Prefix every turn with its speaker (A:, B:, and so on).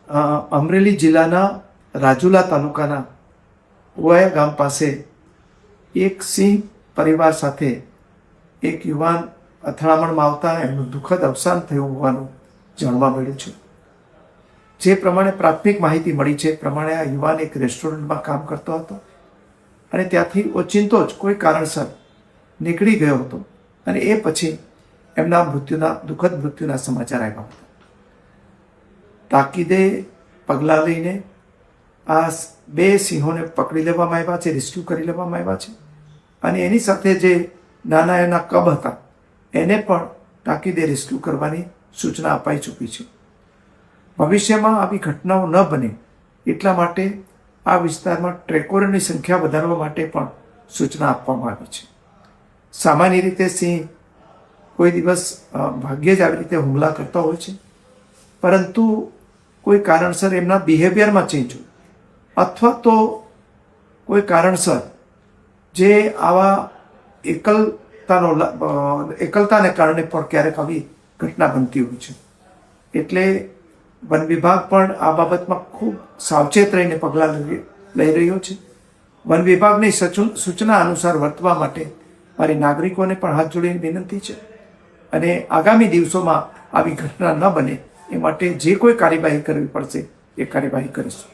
A: અમરેલી જિલ્લાના રાજુલા તાલુકાના ઓયા ગામ પાસે એક સિંહ પરિવાર સાથે એક યુવાન અથડામણમાં આવતા એમનું દુઃખદ અવસાન થયું હોવાનું જાણવા મળ્યું છે. જે પ્રમાણે પ્રાથમિક માહિતી મળી છે એ પ્રમાણે આ યુવાન એક રેસ્ટોરન્ટમાં કામ કરતો હતો અને ત્યાંથી ઓચિંતો જ કોઈ કારણસર નીકળી ગયો હતો અને એ પછી એમના દુઃખદ મૃત્યુના સમાચાર આવ્યા હતા. તાકીદે પગલાં લઈને આ બે સિંહોને પકડી લેવામાં આવ્યા છે, રેસ્ક્યુ કરી લેવામાં આવ્યા છે અને એની સાથે જે નાના એના કબ હતા એને પણ તાકીદે રેસ્ક્યુ કરવાની સૂચના અપાઈ ચૂકી છે. ભવિષ્યમાં આવી ઘટનાઓ ન બને એટલા માટે આ વિસ્તારમાં ટ્રેકોરની સંખ્યા વધારવા માટે પણ સૂચના આપવામાં આવી છે. સામાન્ય રીતે સિંહ કોઈ દિવસ ભાગ્યે જ આવી રીતે હુમલા કરતા હોય છે, પરંતુ કોઈ કારણસર એમના બિહેવિયરમાં ચેન્જ હોય અથવા તો કોઈ કારણસર જે આવા એકલતાને કારણે પણ ક્યારેક આવી ઘટના બનતી હોય છે. એટલે વન વિભાગ પણ આ બાબતમાં ખૂબ સાવચેત રહીને પગલાં લઈ રહ્યો છે. વન વિભાગની સૂચના અનુસાર વર્તવા માટે મારી નાગરિકોને પણ હાથ જોડીને વિનંતી છે અને આગામી દિવસોમાં આવી ઘટના ન બને એ માટે જે કોઈ કાર્યવાહી કરવી પડશે એ કાર્યવાહી કરીશું.